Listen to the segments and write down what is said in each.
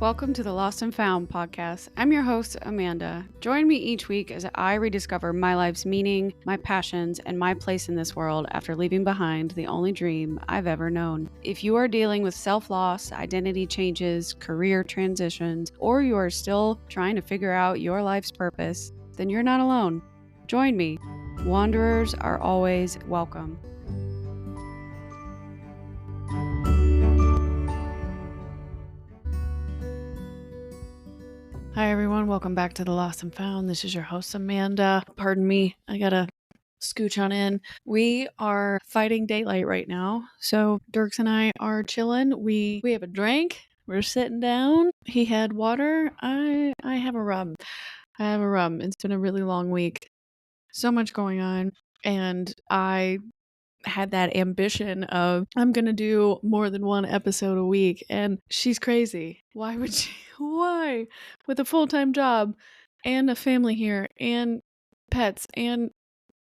Welcome to the Lost and Found podcast. I'm your host, Amanda. Join me each week as I rediscover my life's meaning, my passions, and my place in this world after leaving behind the only dream I've ever known. If you are dealing with self-loss, identity changes, career transitions, or you are still trying to figure out your life's purpose, then you're not alone. Join me. Wanderers are always welcome. Hi everyone, welcome back to the Lost and Found. This is your host Amanda. Pardon me, I gotta scooch on in. We are fighting daylight right now, so Dirks and I are chilling. We have a drink. We're sitting down. He had water. I have a rum. It's been a really long week. So much going on, and I had that ambition of I'm gonna do more than one episode a week, and she's crazy. Why would she? Why? With a full-time job and a family here and pets and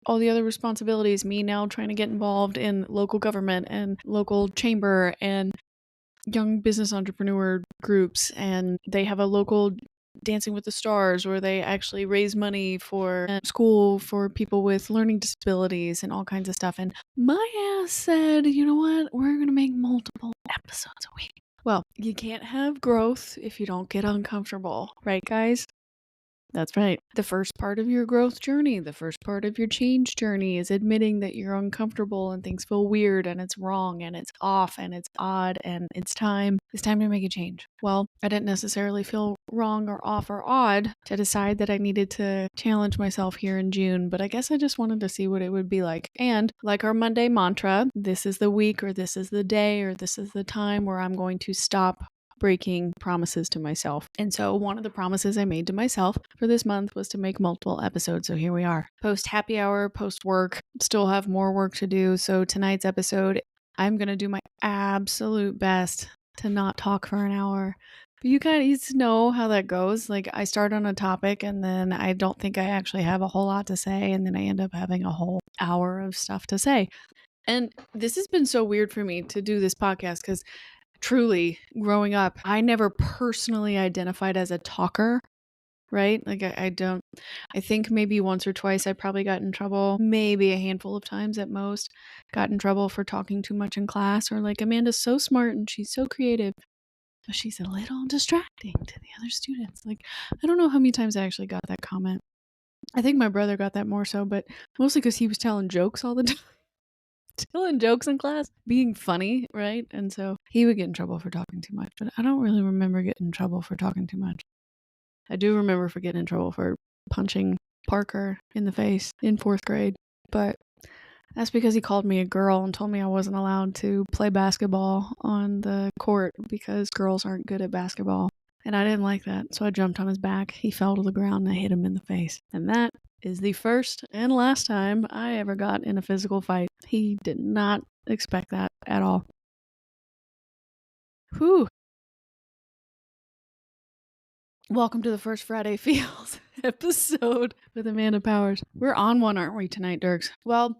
all the other responsibilities, me now trying to get involved in local government and local chamber and young business entrepreneur groups, and they have a local Dancing with the Stars where they actually raise money for school for people with learning disabilities and all kinds of stuff. And my ass said, you know what, we're gonna make multiple episodes a week. Well, you can't have growth if you don't get uncomfortable, right guys? That's right. The first part of your growth journey, the first part of your change journey is admitting that you're uncomfortable and things feel weird and it's wrong and it's off and it's odd and it's time to make a change. Well, I didn't necessarily feel wrong or off or odd to decide that I needed to challenge myself here in June, but I guess I just wanted to see what it would be like. And like our Monday mantra, this is the week or this is the day or this is the time where I'm going to stop breaking promises to myself. And so one of the promises I made to myself for this month was to make multiple episodes. So here we are. Post happy hour, post work, still have more work to do. So tonight's episode, I'm going to do my absolute best to not talk for an hour. But you kind of need to know how that goes. Like I start on a topic and then I don't think I actually have a whole lot to say. And then I end up having a whole hour of stuff to say. And this has been so weird for me to do this podcast because truly, growing up, I never personally identified as a talker, right? Like I think maybe once or twice I probably got in trouble, maybe a handful of times at most, got in trouble for talking too much in class or like Amanda's so smart and she's so creative, but she's a little distracting to the other students. Like, I don't know how many times I actually got that comment. I think my brother got that more so, but mostly because he was telling jokes all the time. Telling jokes in class, being funny, right? And so he would get in trouble for talking too much, but I don't really remember getting in trouble for talking too much. I do remember for getting in trouble for punching Parker in the face in 4th grade, but that's because he called me a girl and told me I wasn't allowed to play basketball on the court because girls aren't good at basketball. And I didn't like that, so I jumped on his back. He fell to the ground and I hit him in the face. And that is the first and last time I ever got in a physical fight. He did not expect that at all. Whew. Welcome to the First Friday Feels episode with Amanda Powers. We're on one, aren't we, tonight, Dirks? Well,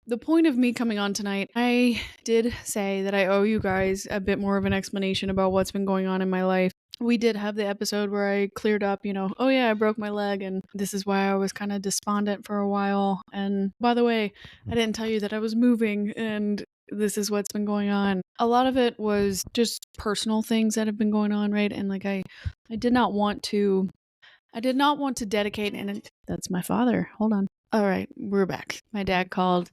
the point of me coming on tonight, I did say that I owe you guys a bit more of an explanation about what's been going on in my life. We did have the episode where I cleared up, oh yeah, I broke my leg and this is why I was kind of despondent for a while. And by the way, I didn't tell you that I was moving and this is what's been going on. A lot of it was just personal things that have been going on, right? And like I did not want to dedicate, and that's my father. Hold on. All right, we're back. My dad called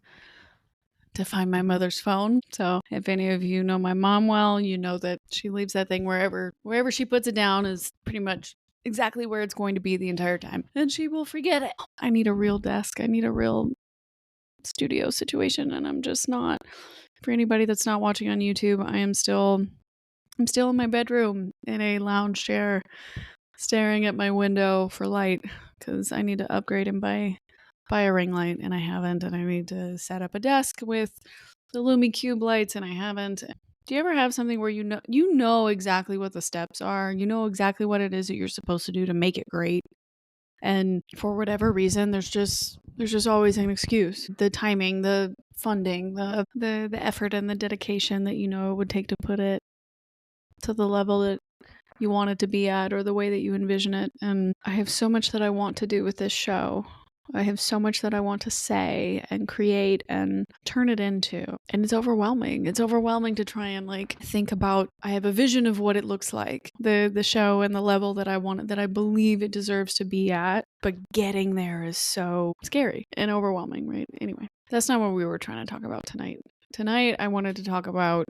to find my mother's phone. So if any of you know my mom well, you know that she leaves that thing wherever she puts it down is pretty much exactly where it's going to be the entire time. And she will forget it. I need a real desk. I need a real studio situation, and I'm just not. For anybody that's not watching on YouTube, I'm still in my bedroom in a lounge chair staring at my window for light because I need to upgrade and buy a ring light, and I haven't, and I need to set up a desk with the Lumi Cube lights, and I haven't. Do you ever have something where you know exactly what the steps are, you know exactly what it is that you're supposed to do to make it great, and for whatever reason there's just always an excuse? The timing, the funding, the effort and the dedication that it would take to put it to the level that you want it to be at or the way that you envision it. And I have so much that I want to do with this show. I have so much that I want to say and create and turn it into. And it's overwhelming. It's overwhelming to try and like think about, I have a vision of what it looks like, the show and the level that I want it, that I believe it deserves to be at. But getting there is so scary and overwhelming, right? Anyway, that's not what we were trying to talk about tonight. Tonight, I wanted to talk about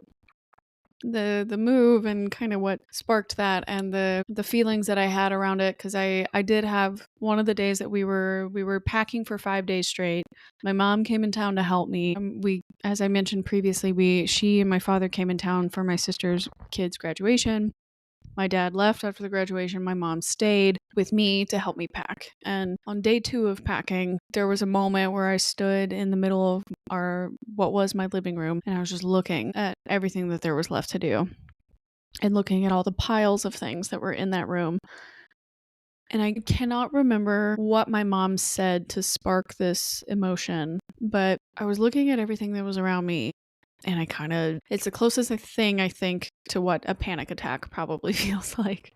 the move and kind of what sparked that and the feelings that I had around it, because I did have one of the days that we were packing for 5 days straight. My mom came in town to help me. We, as I mentioned previously, she and my father came in town for my sister's kids' graduation. My dad left after the graduation. My mom stayed with me to help me pack. And on day 2 of packing, there was a moment where I stood in the middle of what was my living room, and I was just looking at everything that there was left to do and looking at all the piles of things that were in that room. And I cannot remember what my mom said to spark this emotion, but I was looking at everything that was around me. And it's the closest thing I think to what a panic attack probably feels like,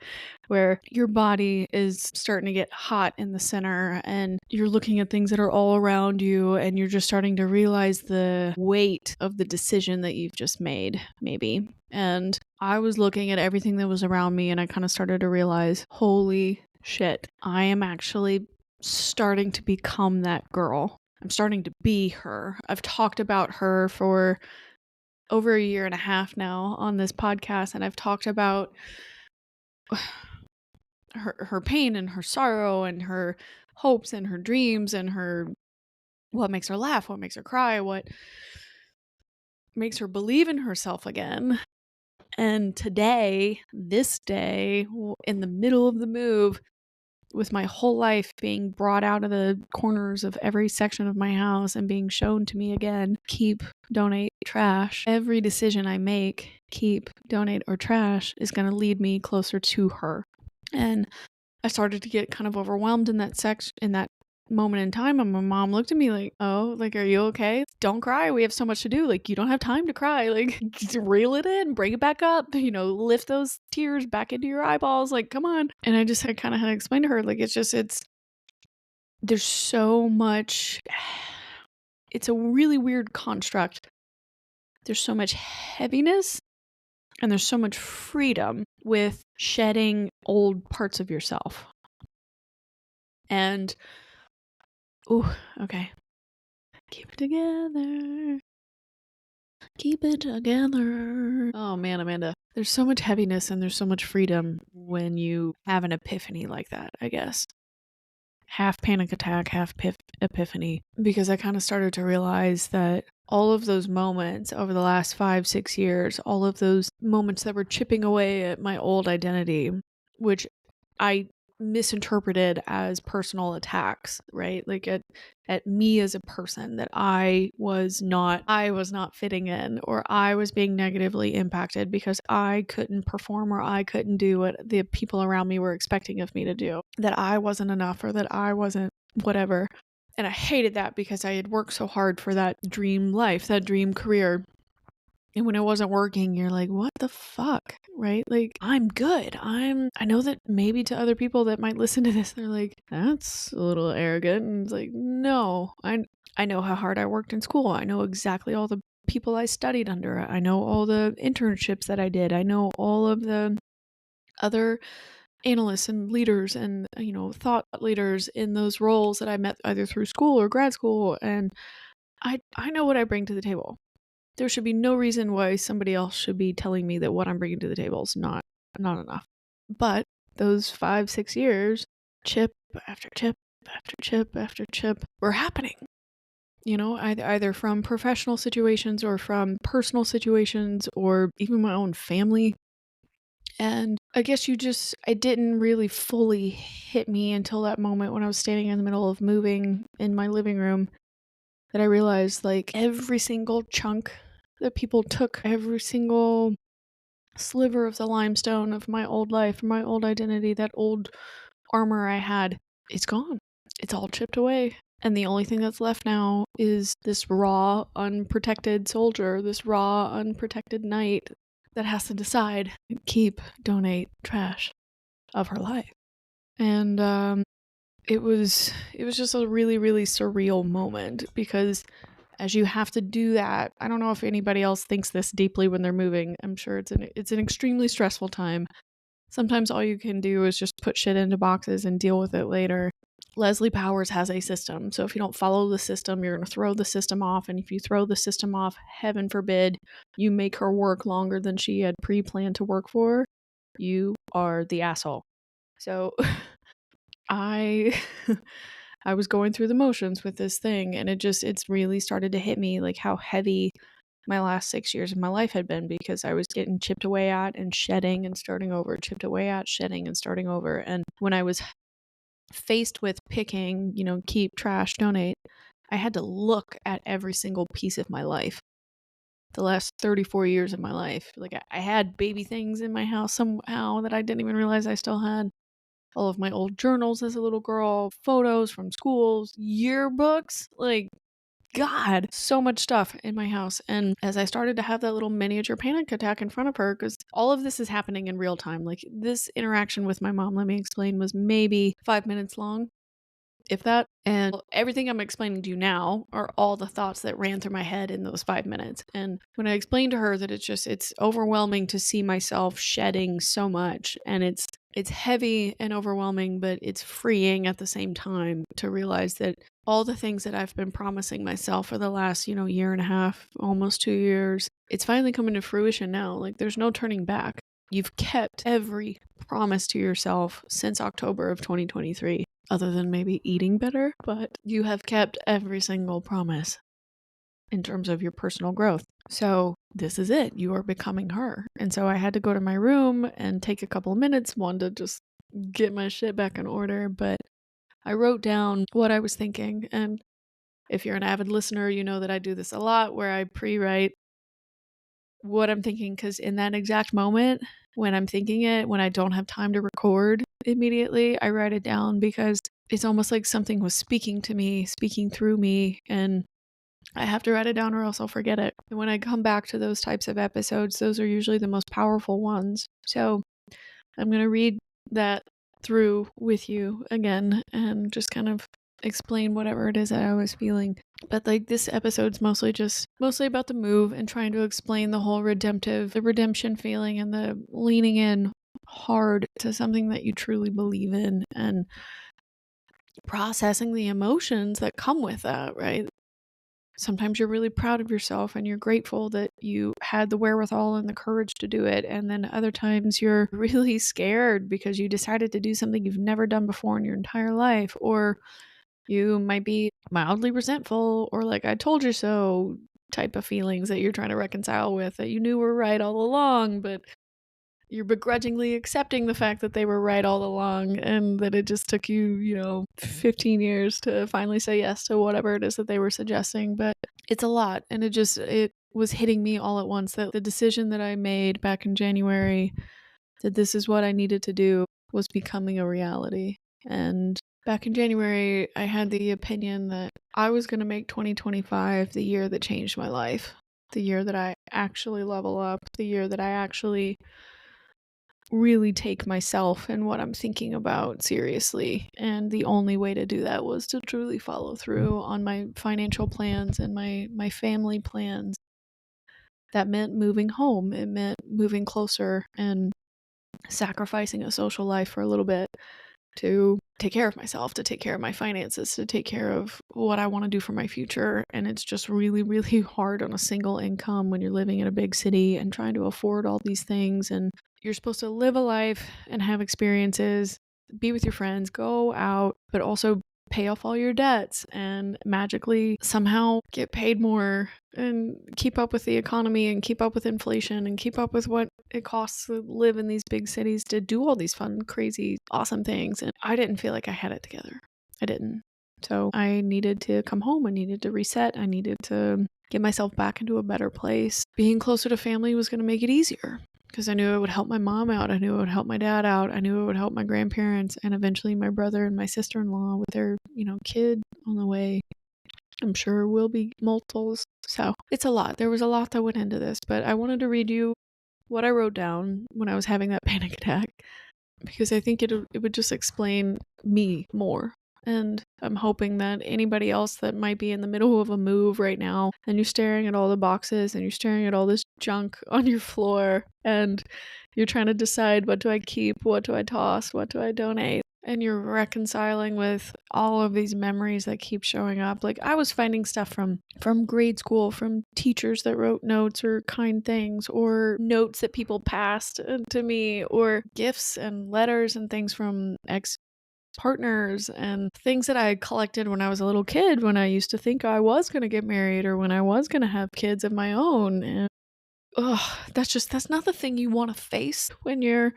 where your body is starting to get hot in the center and you're looking at things that are all around you and you're just starting to realize the weight of the decision that you've just made, maybe. And I was looking at everything that was around me and I kind of started to realize, holy shit, I am actually starting to become that girl. I'm starting to be her. I've talked about her for over 1.5 years now on this podcast, and I've talked about her pain and her sorrow and her hopes and her dreams and her what makes her laugh, what makes her cry, what makes her believe in herself again. And today, this day, in the middle of the move, with my whole life being brought out of the corners of every section of my house and being shown to me again, keep, donate, trash. Every decision I make, keep, donate, or trash, is going to lead me closer to her. And I started to get kind of overwhelmed in that moment in time, and my mom looked at me like, oh, like, are you okay? Don't cry. We have so much to do. Like, you don't have time to cry. Like, just reel it in, bring it back up, lift those tears back into your eyeballs. Like, come on. And I kind of had to explain to her, like, there's so much, it's a really weird construct. There's so much heaviness and there's so much freedom with shedding old parts of yourself. And okay. Keep it together. Keep it together. Oh man, Amanda. There's so much heaviness and there's so much freedom when you have an epiphany like that, I guess. Half panic attack, half epiphany. Because I kind of started to realize that all of those moments over the last 5-6 years, all of those moments that were chipping away at my old identity, which I misinterpreted as personal attacks, right? Like at me as a person, that I was not fitting in, or I was being negatively impacted because I couldn't perform or I couldn't do what the people around me were expecting of me to do, that I wasn't enough or that I wasn't whatever. And I hated that because I had worked so hard for that dream life, that dream career. And when it wasn't working, you're like, what the fuck, right? Like, I'm good. I know that maybe to other people that might listen to this, they're like, that's a little arrogant. And it's like, no, I know how hard I worked in school. I know exactly all the people I studied under. I know all the internships that I did. I know all of the other analysts and leaders and, thought leaders in those roles that I met either through school or grad school. And I know what I bring to the table. There should be no reason why somebody else should be telling me that what I'm bringing to the table is not enough. But those 5-6 years, chip after chip after chip after chip, were happening. Either from professional situations or from personal situations or even my own family. And I guess it didn't really fully hit me until that moment when I was standing in the middle of moving in my living room, that I realized, like, every single chunk that people took, every single sliver of the limestone of my old life, my old identity, that old armor I had, it's gone. It's all chipped away. And the only thing that's left now is this raw, unprotected soldier, this raw, unprotected knight that has to decide, keep, donate, trash of her life. And it was just a really, really surreal moment, because as you have to do that, I don't know if anybody else thinks this deeply when they're moving. I'm sure it's an extremely stressful time. Sometimes all you can do is just put shit into boxes and deal with it later. Leslie Powers has a system. So if you don't follow the system, you're going to throw the system off. And if you throw the system off, heaven forbid, you make her work longer than she had pre-planned to work for, you are the asshole. So I I was going through the motions with this thing, and it's really started to hit me like how heavy my last 6 years of my life had been, because I was getting chipped away at and shedding and starting over, chipped away at, shedding and starting over. And when I was faced with picking, keep, trash, donate, I had to look at every single piece of my life. The last 34 years of my life. Like, I had baby things in my house somehow that I didn't even realize I still had. All of my old journals as a little girl, photos from schools, yearbooks, like, God, so much stuff in my house. And as I started to have that little miniature panic attack in front of her, because all of this is happening in real time. Like, this interaction with my mom, let me explain, was maybe 5 minutes long, if that. And everything I'm explaining to you now are all the thoughts that ran through my head in those 5 minutes. And when I explained to her that it's overwhelming to see myself shedding so much, and it's heavy and overwhelming, but it's freeing at the same time to realize that all the things that I've been promising myself for the last, year and a half, almost 2 years, it's finally coming to fruition now. Like, there's no turning back. You've kept every promise to yourself since October of 2023, other than maybe eating better, but you have kept every single promise in terms of your personal growth. So this is it. You are becoming her. And so I had to go to my room and take a couple of minutes, one, to just get my shit back in order. But I wrote down what I was thinking. And if you're an avid listener, you know that I do this a lot, where I pre-write what I'm thinking, because in that exact moment when I'm thinking it, when I don't have time to record immediately, I write it down, because it's almost like something was speaking to me, speaking through me, and I have to write it down or else I'll forget it. And when I come back to those types of episodes, those are usually the most powerful ones. So I'm going to read that through with you again and just kind of explain whatever it is that I was feeling. But like, this episode's mostly about the move and trying to explain the whole the redemption feeling, and the leaning in hard to something that you truly believe in, and processing the emotions that come with that, right? Sometimes you're really proud of yourself and you're grateful that you had the wherewithal and the courage to do it. And then other times you're really scared because you decided to do something you've never done before in your entire life. Or you might be mildly resentful, or like, I told you so type of feelings that you're trying to reconcile with, that you knew were right all along, but you're begrudgingly accepting the fact that they were right all along, and that it just took you, 15 years to finally say yes to whatever it is that they were suggesting. But it's a lot, and it was hitting me all at once that the decision that I made back in January, that this is what I needed to do, was becoming a reality. And back in January, I had the opinion that I was going to make 2025 the year that changed my life, the year that I actually level up, the year that I actually really take myself and what I'm thinking about seriously. And the only way to do that was to truly follow through on my financial plans and my family plans. That meant moving home. It meant moving closer and sacrificing a social life for a little bit to take care of myself, to take care of my finances, to take care of what I want to do for my future. And it's just really, really hard on a single income when you're living in a big city and trying to afford all these things. And you're supposed to live a life and have experiences, be with your friends, go out, but also pay off all your debts and magically somehow get paid more and keep up with the economy and keep up with inflation and keep up with what it costs to live in these big cities, to do all these fun, crazy, awesome things. And I didn't feel like I had it together. I didn't. So I needed to come home. I needed to reset. I needed to get myself back into a better place. Being closer to family was going to make it easier, because I knew it would help my mom out. I knew it would help my dad out. I knew it would help my grandparents, and eventually my brother and my sister-in-law with their, kid on the way. I'm sure will be multiples. So it's a lot. There was a lot that went into this, but I wanted to read you what I wrote down when I was having that panic attack, because I think it would just explain me more. And I'm hoping that anybody else that might be in the middle of a move right now, and you're staring at all the boxes and you're staring at all this junk on your floor, and you're trying to decide, what do I keep, what do I toss, what do I donate? And you're reconciling with all of these memories that keep showing up. Like, I was finding stuff from grade school, from teachers that wrote notes or kind things, or notes that people passed to me, or gifts and letters and things from ex-partners, and things that I had collected when I was a little kid, when I used to think I was going to get married, or when I was going to have kids of my own. And that's not the thing you want to face when you're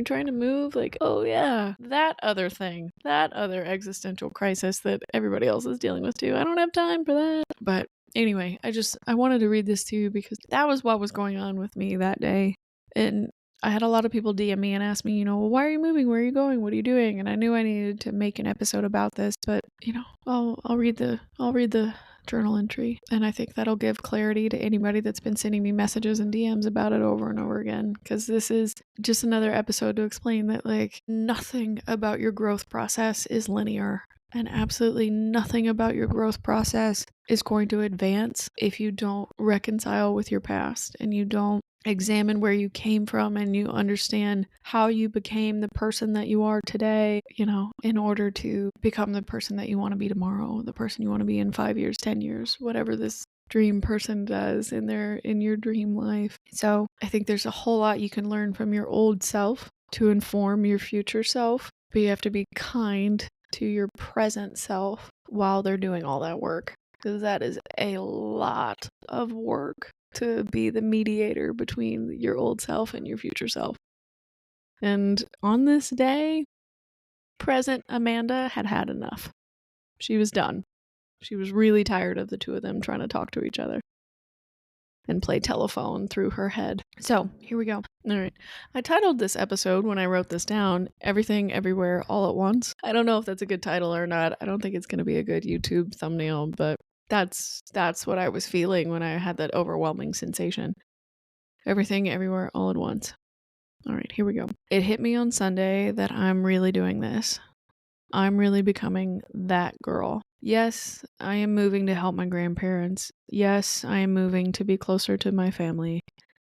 trying to move. Like, oh yeah, that other thing, that other existential crisis that everybody else is dealing with too. I don't have time for that. But anyway, I wanted to read this to you because that was what was going on with me that day. And I had a lot of people DM me and ask me, well, why are you moving? Where are you going? What are you doing? And I knew I needed to make an episode about this, but I'll read the journal entry, and I think that'll give clarity to anybody that's been sending me messages and DMs about it over and over again, because this is just another episode to explain that, like, nothing about your growth process is linear, and absolutely nothing about your growth process is going to advance if you don't reconcile with your past and you don't examine where you came from and you understand how you became the person that you are today, in order to become the person that you want to be tomorrow, the person you want to be in 5 years, 10 years, whatever this dream person does in your dream life. So I think there's a whole lot you can learn from your old self to inform your future self, but you have to be kind to your present self while they're doing all that work, because that is a lot of work to be the mediator between your old self and your future self. And on this day, present Amanda had enough. She was done. She was really tired of the two of them trying to talk to each other and play telephone through her head. So here we go. All right. I titled this episode, when I wrote this down, Everything Everywhere All at Once. I don't know if that's a good title or not. I don't think it's going to be a good YouTube thumbnail, but that's what I was feeling when I had that overwhelming sensation. Everything Everywhere All at Once. All right, here we go. It hit me on Sunday that I'm really doing this. I'm really becoming that girl. Yes, I am moving to help my grandparents. Yes, I am moving to be closer to my family.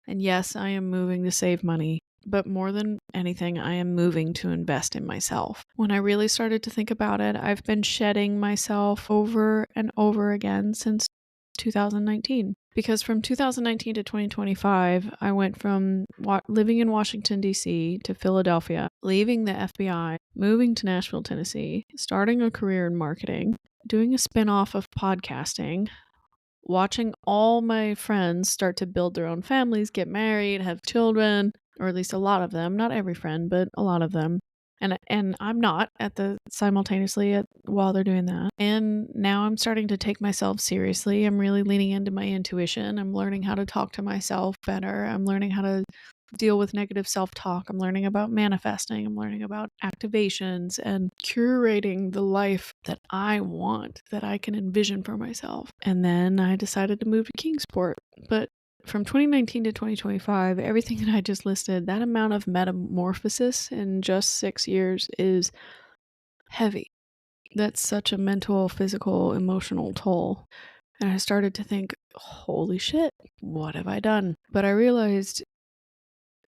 And yes, I am moving to save money. But more than anything, I am moving to invest in myself. When I really started to think about it, I've been shedding myself over and over again since 2019. Because from 2019 to 2025, I went from living in Washington, D.C. to Philadelphia, leaving the FBI, moving to Nashville, Tennessee, starting a career in marketing, doing a spinoff of podcasting, watching all my friends start to build their own families, get married, have children, or at least a lot of them, not every friend, but a lot of them. And I'm not simultaneously while they're doing that. And now I'm starting to take myself seriously. I'm really leaning into my intuition. I'm learning how to talk to myself better. I'm learning how to deal with negative self-talk. I'm learning about manifesting. I'm learning about activations and curating the life that I want, that I can envision for myself. And then I decided to move to Kingsport. But from 2019 to 2025, everything that I just listed, that amount of metamorphosis in just 6 years is heavy. That's such a mental, physical, emotional toll. And I started to think, holy shit, what have I done? But I realized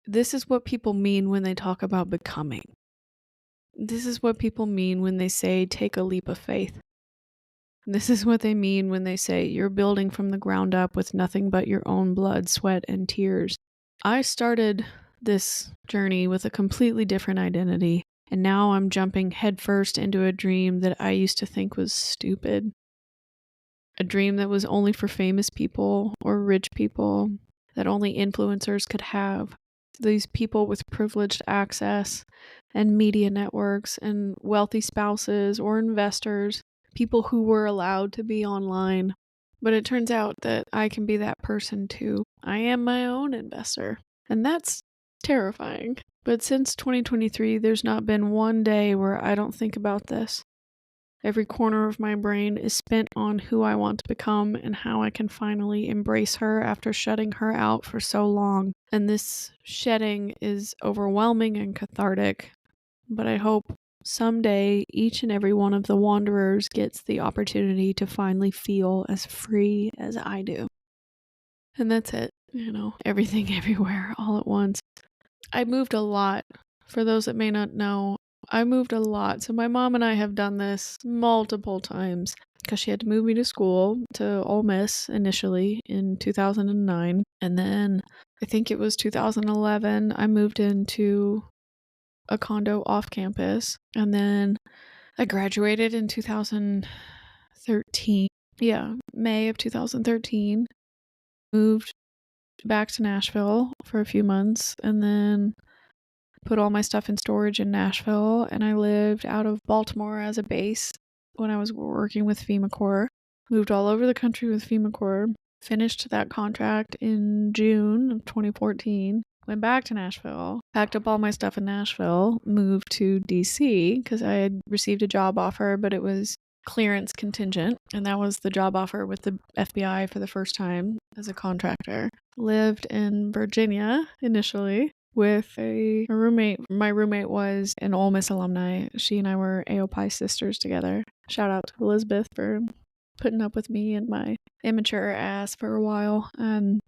this is what people mean when they talk about becoming. This is what people mean when they say take a leap of faith. This is what they mean when they say you're building from the ground up with nothing but your own blood, sweat, and tears. I started this journey with a completely different identity, and now I'm jumping headfirst into a dream that I used to think was stupid. A dream that was only for famous people or rich people, that only influencers could have. These people with privileged access and media networks and wealthy spouses or investors, people who were allowed to be online. But it turns out that I can be that person too. I am my own investor. And that's terrifying. But since 2023, there's not been one day where I don't think about this. Every corner of my brain is spent on who I want to become and how I can finally embrace her after shutting her out for so long. And this shedding is overwhelming and cathartic, but I hope someday each and every one of the wanderers gets the opportunity to finally feel as free as I do. And that's it, everything everywhere all at once. I moved a lot. For those that may not know, I moved a lot. So my mom and I have done this multiple times because she had to move me to school to Ole Miss initially in 2009. And then I think it was 2011, I moved into a condo off campus. And then I graduated in 2013. Yeah, May of 2013. Moved back to Nashville for a few months and then put all my stuff in storage in Nashville, and I lived out of Baltimore as a base when I was working with FEMA Corps. Moved all over the country with FEMA Corps. Finished that contract in June of 2014. Went back to Nashville, packed up all my stuff in Nashville, moved to DC because I had received a job offer, but it was clearance contingent, and that was the job offer with the FBI for the first time as a contractor. Lived in Virginia initially with a roommate. My roommate was an Ole Miss alumni. She and I were AOPI sisters together. Shout out to Elizabeth for putting up with me and my immature ass for a while.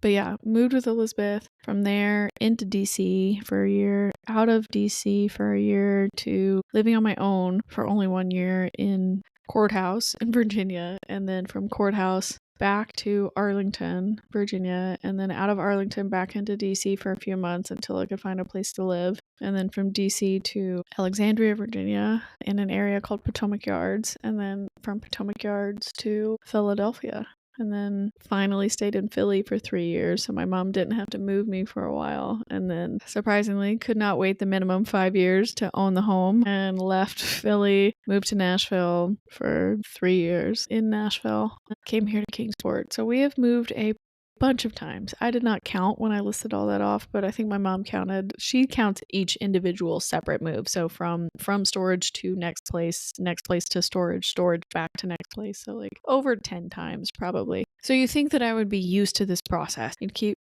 But yeah, moved with Elizabeth. From there into DC for a year, out of DC for a year, to living on my own for only 1 year in Courthouse in Virginia, and then from Courthouse back to Arlington, Virginia, and then out of Arlington back into DC for a few months until I could find a place to live. And then from DC to Alexandria, Virginia, in an area called Potomac Yards, and then from Potomac Yards to Philadelphia. And then finally stayed in Philly for 3 years, so my mom didn't have to move me for a while. And then, surprisingly, could not wait the minimum 5 years to own the home, and left Philly, moved to Nashville for 3 years in Nashville, came here to Kingsport. So we have moved a bunch of times. I did not count when I listed all that off, but I think my mom counted. She counts each individual separate move. So from storage to next place to storage back to next place. So like over 10 times probably. So you think that I would be used to this process.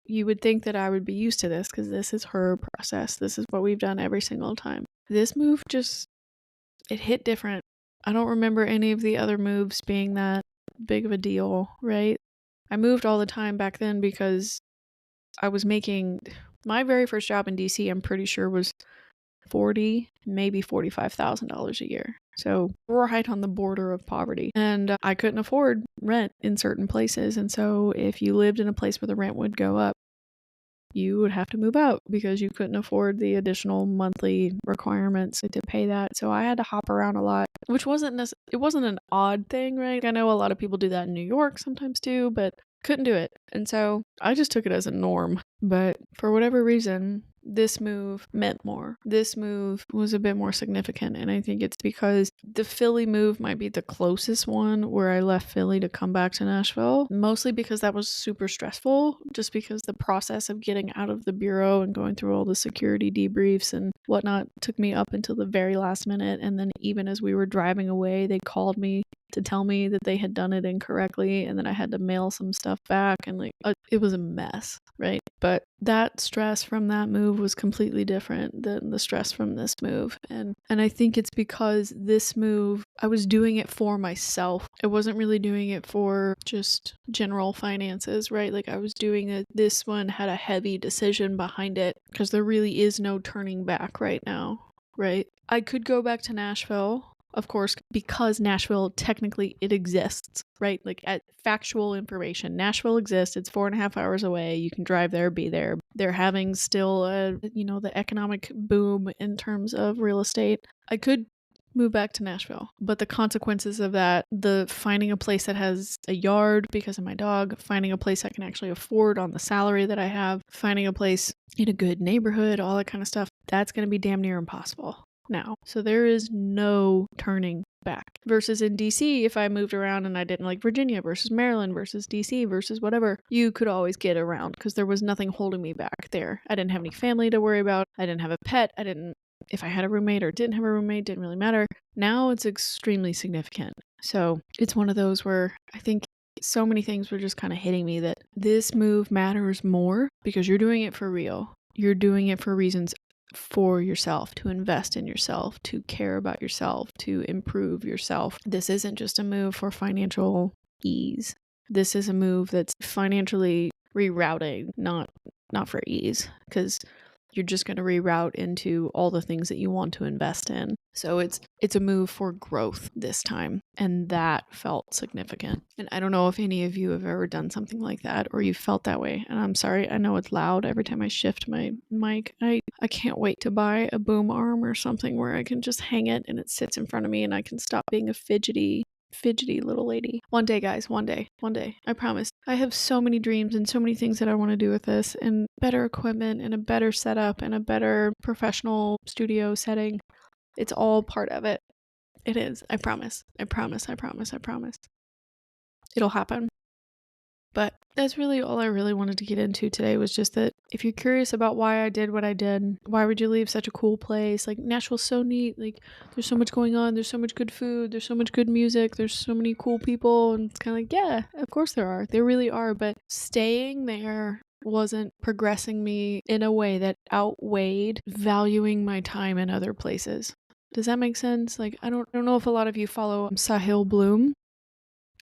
You would think that I would be used to this because this is her process. This is what we've done every single time. This move it hit different. I don't remember any of the other moves being that big of a deal, right? I moved all the time back then because I was making my very first job in DC, I'm pretty sure was $40,000, maybe $45,000 a year. So right on the border of poverty. And I couldn't afford rent in certain places. And so if you lived in a place where the rent would go up, you would have to move out because you couldn't afford the additional monthly requirements to pay that. So I had to hop around a lot, which wasn't an odd thing, right? I know a lot of people do that in New York sometimes too, but couldn't do it. And so I just took it as a norm. But for whatever reason, this move meant more. This move was a bit more significant. And I think it's because the Philly move might be the closest one where I left Philly to come back to Nashville, mostly because that was super stressful, just because the process of getting out of the bureau and going through all the security debriefs and whatnot took me up until the very last minute. And then even as we were driving away, they called me to tell me that they had done it incorrectly, and then I had to mail some stuff back, and it was a mess, right? But that stress from that move was completely different than the stress from this move. And I think it's because this move, I was doing it for myself. I wasn't really doing it for just general finances, right? Like I was doing it, this one had a heavy decision behind it because there really is no turning back right now, right? I could go back to Nashville, of course, because Nashville, technically it exists, right? Like at factual information, Nashville exists. It's 4.5 hours away. You can drive there, be there. They're having still the economic boom in terms of real estate. I could move back to Nashville, but the consequences of that, the finding a place that has a yard because of my dog, finding a place I can actually afford on the salary that I have, finding a place in a good neighborhood, all that kind of stuff, that's going to be damn near impossible now. So there is no turning back. Versus in DC, if I moved around and I didn't like Virginia versus Maryland versus DC versus whatever, you could always get around because there was nothing holding me back there. I didn't have any family to worry about. I didn't have a pet. I didn't if I had a roommate or didn't have a roommate, didn't really matter. Now it's extremely significant. So it's one of those where I think so many things were just kind of hitting me that this move matters more because you're doing it for real. You're doing it for reasons for yourself, to invest in yourself, to care about yourself, to improve yourself. This isn't just a move for financial ease. This is a move that's financially rerouting, not for ease, because you're just going to reroute into all the things that you want to invest in. So it's a move for growth this time, and that felt significant. And I don't know if any of you have ever done something like that or you felt that way. And I'm sorry, I know it's loud every time I shift my mic. I can't wait to buy a boom arm or something where I can just hang it and it sits in front of me and I can stop being a fidgety little lady. One day, guys, one day, I promise. I have so many dreams and so many things that I want to do with this, and better equipment and a better setup and a better professional studio setting. It's all part of it. It is. I promise. It'll happen. But that's really all I really wanted to get into today, was just that if you're curious about why I did what I did, why would you leave such a cool place? Like, Nashville's so neat. Like, there's so much going on. There's so much good food. There's so much good music. There's so many cool people. And it's kind of like, yeah, of course there are. There really are. But staying there wasn't progressing me in a way that outweighed valuing my time in other places. Does that make sense? Like, I don't know if a lot of you follow Sahil Bloom.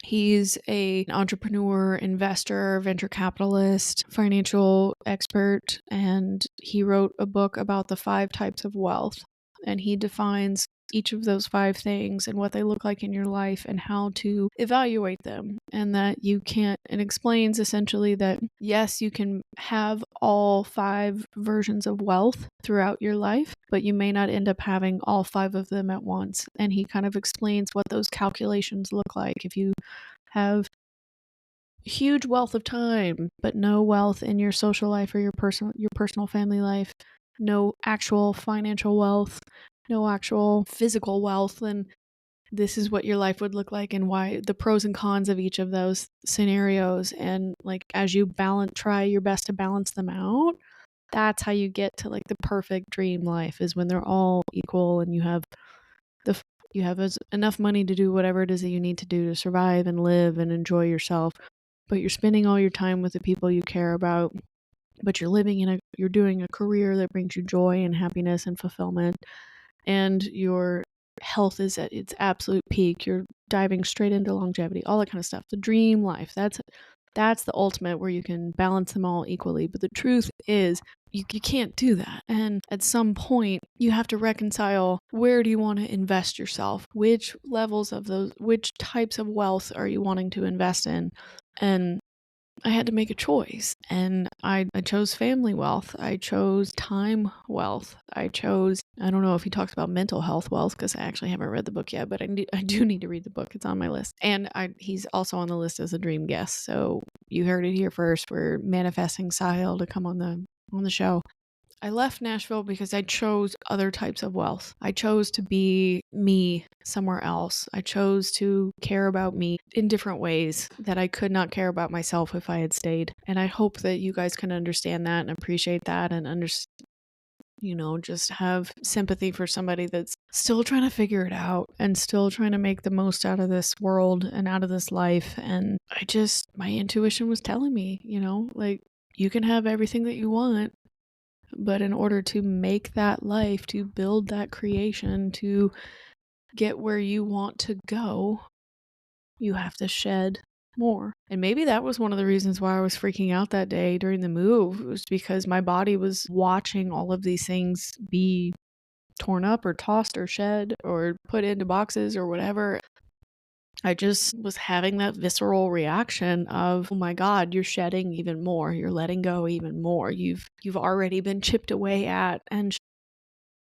He's an entrepreneur, investor, venture capitalist, financial expert, and he wrote a book about the 5 types of wealth. And he defines each of those 5 things and what they look like in your life and how to evaluate them. And that you can't, and explains essentially that yes, you can have all 5 versions of wealth throughout your life, but you may not end up having all 5 of them at once. And he kind of explains what those calculations look like. If you have huge wealth of time, but no wealth in your social life or your personal family life, no actual financial wealth, no actual physical wealth, then this is what your life would look like, and why, the pros and cons of each of those scenarios. And like, as you try your best to balance them out, that's how you get to like the perfect dream life, is when they're all equal and you have enough money to do whatever it is that you need to do to survive and live and enjoy yourself, but you're spending all your time with the people you care about, but you're doing a career that brings you joy and happiness and fulfillment, and your health is at its absolute peak. You're diving straight into longevity, all that kind of stuff. The dream life, that's the ultimate, where you can balance them all equally. But the truth is, you can't do that. And at some point, you have to reconcile, where do you want to invest yourself? Which types of wealth are you wanting to invest in? And I had to make a choice, and I chose family wealth. I chose time wealth. I don't know if he talks about mental health wealth, because I actually haven't read the book yet, but I do need to read the book. It's on my list. And he's also on the list as a dream guest. So you heard it here first. We're manifesting Sahil to come on the show. I left Nashville because I chose other types of wealth. I chose to be me somewhere else. I chose to care about me in different ways that I could not care about myself if I had stayed. And I hope that you guys can understand that and appreciate that, and just have sympathy for somebody that's still trying to figure it out and still trying to make the most out of this world and out of this life. And my intuition was telling me, like, you can have everything that you want, but in order to make that life, to build that creation, to get where you want to go, you have to shed more. And maybe that was one of the reasons why I was freaking out that day during the move. It was because my body was watching all of these things be torn up or tossed or shed or put into boxes or whatever. I just was having that visceral reaction of, oh my God, you're shedding even more. You're letting go even more. You've already been chipped away at and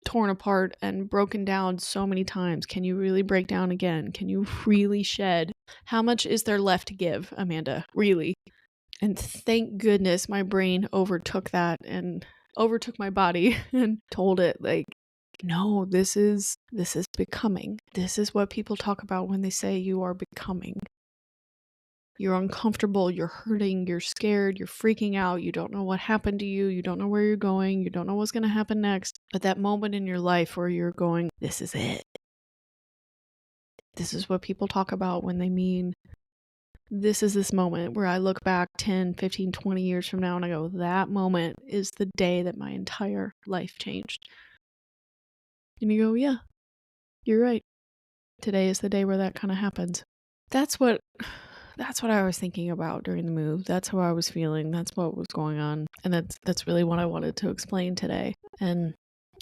torn apart and broken down so many times. Can you really break down again? Can you really shed? How much is there left to give, Amanda? Really? And thank goodness my brain overtook that and overtook my body and told it, like, no, this is becoming. This is what people talk about when they say you are becoming. You're uncomfortable, you're hurting, you're scared, you're freaking out, you don't know what happened to you, you don't know where you're going, you don't know what's going to happen next. But that moment in your life where you're going, this is it. This is what people talk about when they mean this is this moment where I look back 10, 15, 20 years from now and I go, that moment is the day that my entire life changed. And you go, yeah, you're right. Today is the day where that kind of happens. That's what I was thinking about during the move. That's how I was feeling. That's what was going on. And that's really what I wanted to explain today. And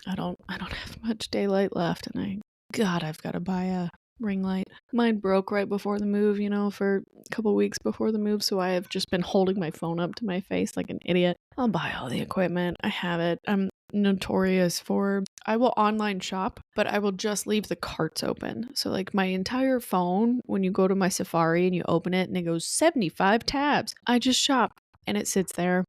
I don't have much daylight left, and I've got to buy a ring light. Mine broke right before the move, for a couple weeks before the move, so I have just been holding my phone up to my face like an idiot. I'll buy all the equipment. I have it. I'm notorious for I will online shop, but I will just leave the carts open. So like my entire phone, when you go to my Safari and you open it and it goes 75 tabs, I just shop and it sits there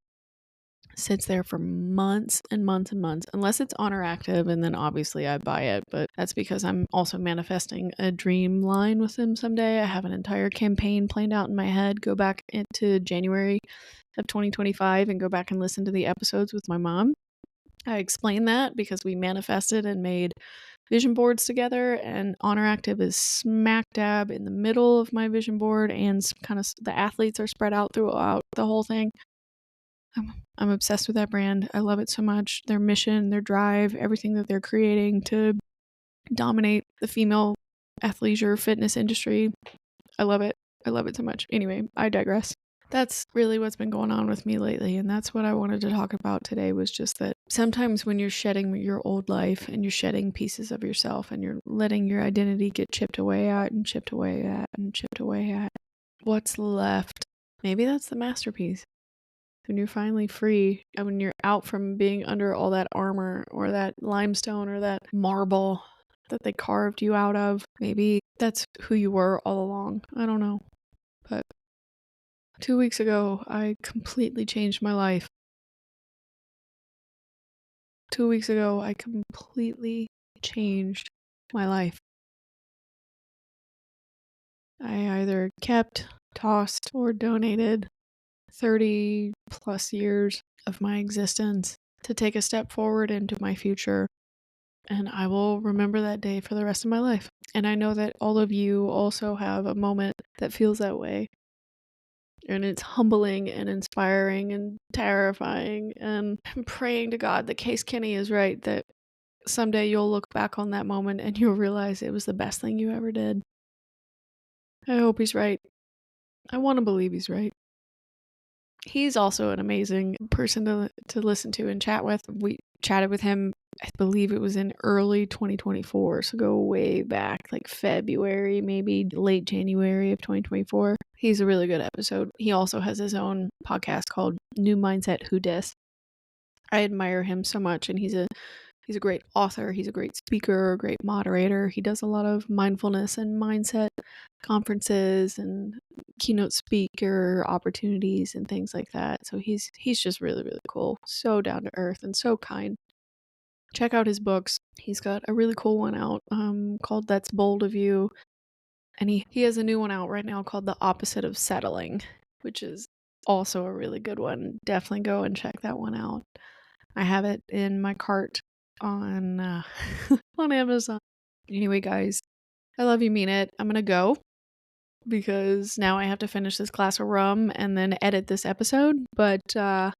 for months and months and months, unless it's on or active, and then obviously I buy it. But that's because I'm also manifesting a dream line with him someday. I have an entire campaign planned out in my head. Go back into January of 2025 and go back and listen to the episodes with my mom. I explained that because we manifested and made vision boards together, and Honor Active is smack dab in the middle of my vision board, and kind of the athletes are spread out throughout the whole thing. I'm obsessed with that brand. I love it so much. Their mission, their drive, everything that they're creating to dominate the female athleisure fitness industry. I love it. I love it so much. Anyway, I digress. That's really what's been going on with me lately, and that's what I wanted to talk about today, was just that sometimes when you're shedding your old life and you're shedding pieces of yourself and you're letting your identity get chipped away at and chipped away at and chipped away at, what's left? Maybe that's the masterpiece. When you're finally free and when you're out from being under all that armor or that limestone or that marble that they carved you out of, maybe that's who you were all along. I don't know. But 2 weeks ago, I completely changed my life. 2 weeks ago, I completely changed my life. I either kept, tossed, or donated 30 plus years of my existence to take a step forward into my future. And I will remember that day for the rest of my life. And I know that all of you also have a moment that feels that way. And it's humbling and inspiring and terrifying. And I'm praying to God that Case Kenny is right, that someday you'll look back on that moment and you'll realize it was the best thing you ever did. I hope he's right. I want to believe he's right. He's also an amazing person to listen to and chat with. We chatted with him, I believe it was in early 2024, so go way back, like February, maybe late January of 2024. He's a really good episode. He also has his own podcast called New Mindset Who Dis. I admire him so much, and he's a great author. He's a great speaker, a great moderator. He does a lot of mindfulness and mindset conferences and keynote speaker opportunities and things like that. So he's just really, really cool. So down to earth and so kind. Check out his books. He's got a really cool one out called That's Bold of You. And he has a new one out right now called The Opposite of Settling, which is also a really good one. Definitely go and check that one out. I have it in my cart on on Amazon. Anyway, guys, I love you, mean it. I'm gonna go because now I have to finish this glass of rum and then edit this episode. But have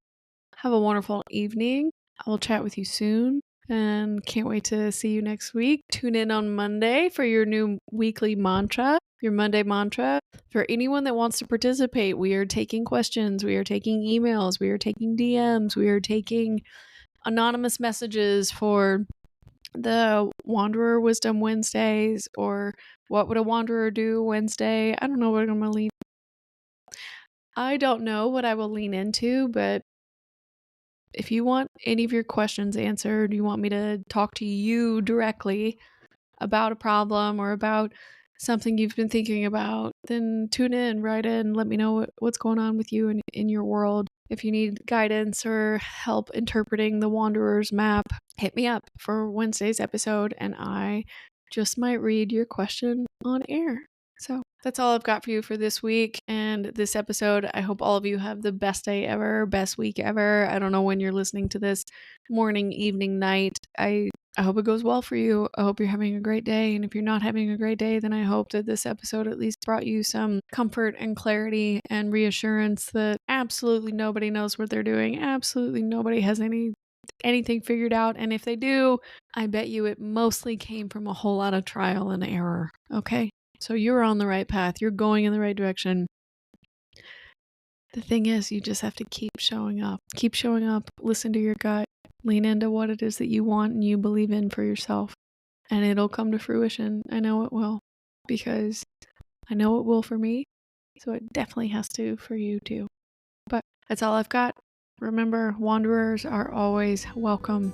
a wonderful evening. I will chat with you soon and can't wait to see you next week. Tune in on Monday for your new weekly mantra, your Monday mantra. For anyone that wants to participate, we are taking questions, we are taking emails, we are taking DMs, we are taking anonymous messages for the Wanderer Wisdom Wednesdays or What Would a Wanderer Do Wednesday. I don't know what I'm going to lean. I don't know what I will lean into, but if you want any of your questions answered, you want me to talk to you directly about a problem or about something you've been thinking about, then tune in, write in, let me know what's going on with you in your world. If you need guidance or help interpreting the Wanderer's map, hit me up for Wednesday's episode and I just might read your question on air. So That's all I've got for you for this week and this episode. I hope all of you have the best day ever, best week ever. I don't know when you're listening to this, morning, evening, night. I hope it goes well for you. I hope you're having a great day. And if you're not having a great day, then I hope that this episode at least brought you some comfort and clarity and reassurance that absolutely nobody knows what they're doing. Absolutely nobody has anything figured out. And if they do, I bet you it mostly came from a whole lot of trial and error. Okay? So you're on the right path. You're going in the right direction. The thing is, you just have to keep showing up. Keep showing up. Listen to your gut. Lean into what it is that you want and you believe in for yourself. And it'll come to fruition. I know it will. Because I know it will for me. So it definitely has to for you too. But that's all I've got. Remember, wanderers are always welcome.